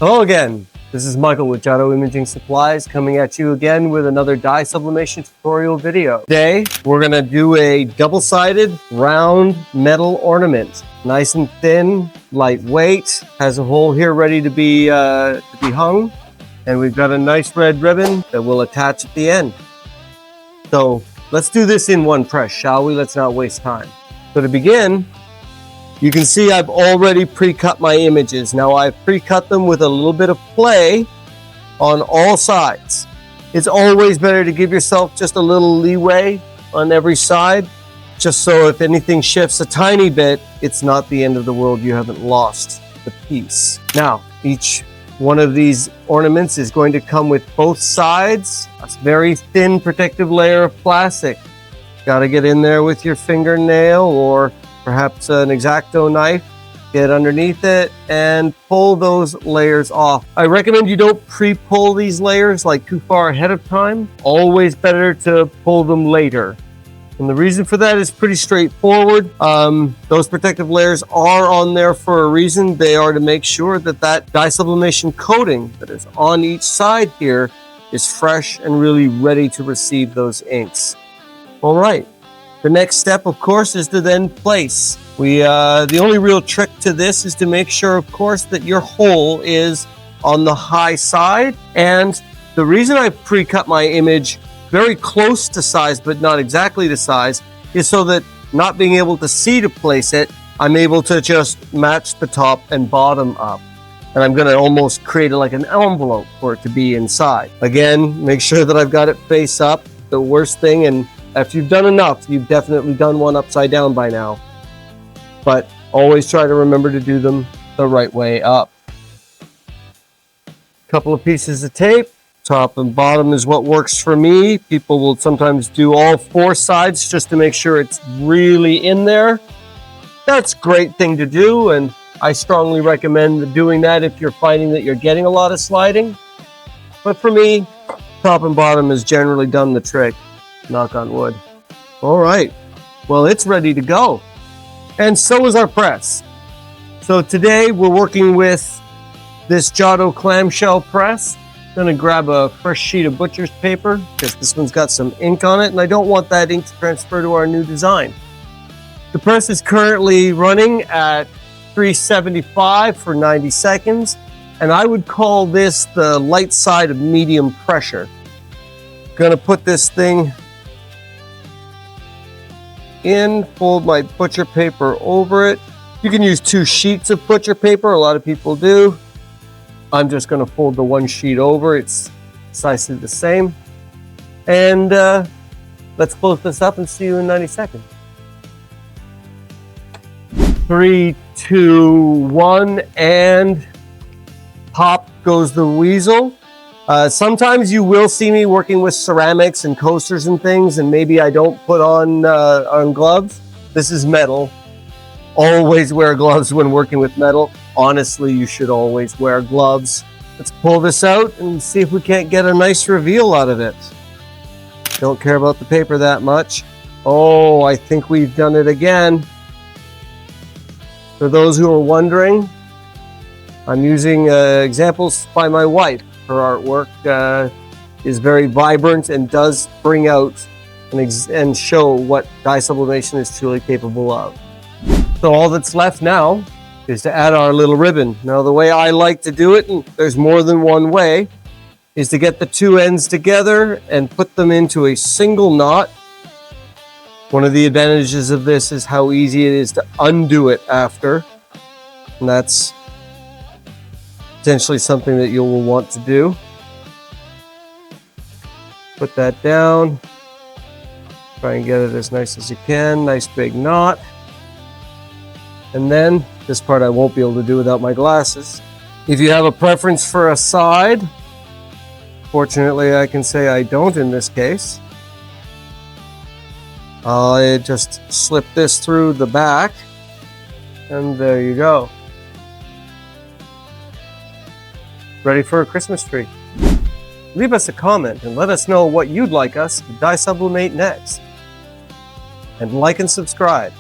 Hello again, this is Michael with Joto Imaging Supplies coming at you again with another dye sublimation tutorial video. Today, we're going to do a double-sided round metal ornament. Nice and thin, lightweight, has a hole here ready to be hung, and we've got a nice red ribbon that we'll attach at the end. So let's do this in one press, shall we? Let's not waste time. So to begin, you can see I've already pre-cut my images. Now I've pre-cut them with a little bit of play on all sides. It's always better to give yourself just a little leeway on every side, just so if anything shifts a tiny bit, it's not the end of the world. You haven't lost the piece. Now, each one of these ornaments is going to come with both sides, a very thin protective layer of plastic. Got to get in there with your fingernail or perhaps an X-Acto knife, get underneath it and pull those layers off. I recommend you don't pre-pull these layers like too far ahead of time. Always better to pull them later. And the reason for that is pretty straightforward. Those protective layers are on there for a reason. They are to make sure that that dye sublimation coating that is on each side here is fresh and really ready to receive those inks. All right. The next step, of course, is to then place. The only real trick to this is to make sure, of course, that your hole is on the high side. And the reason I pre-cut my image very close to size, but not exactly to size, is so that not being able to see to place it, I'm able to just match the top and bottom up. And I'm gonna almost create like an envelope for it to be inside. Again, make sure that I've got it face up. The worst thing, and if you've done enough, you've definitely done one upside down by now. But always try to remember to do them the right way up. Couple of pieces of tape. Top and bottom is what works for me. People will sometimes do all four sides just to make sure it's really in there. That's a great thing to do, and I strongly recommend doing that if you're finding that you're getting a lot of sliding. But for me, top and bottom has generally done the trick. Knock on wood. All right, well, it's ready to go. And so is our press. So today we're working with this Joto clamshell press. I'm gonna grab a fresh sheet of butcher's paper because this one's got some ink on it and I don't want that ink to transfer to our new design. The press is currently running at 375 for 90 seconds. And I would call this the light side of medium pressure. Gonna put this thing in, fold my butcher paper over it. You can use 2 sheets of butcher paper, a lot of people do. I'm just going to fold the 1 sheet over, it's precisely the same. And let's close this up and see you in 90 seconds. 3, 2, 1, and pop goes the weasel. Sometimes you will see me working with ceramics and coasters and things, and maybe I don't put on gloves. This is metal. Always wear gloves when working with metal. Honestly, you should always wear gloves. Let's pull this out and see if we can't get a nice reveal out of it. Don't care about the paper that much. Oh, I think we've done it again. For those who are wondering, I'm using examples by my wife. Her artwork is very vibrant and does bring out and show what dye sublimation is truly capable of. So all that's left now is to add our little ribbon. Now the way I like to do it, and there's more than one way, is to get the 2 ends together and put them into a single knot. One of the advantages of this is how easy it is to undo it after, and that's potentially something that you will want to do. Put that down. Try and get it as nice as you can. Nice big knot. And then, this part I won't be able to do without my glasses. If you have a preference for a side, fortunately I can say I don't in this case. I just slip this through the back, and there you go. Ready for a Christmas tree. Leave us a comment and let us know what you'd like us to dye sublimate next. And like and subscribe.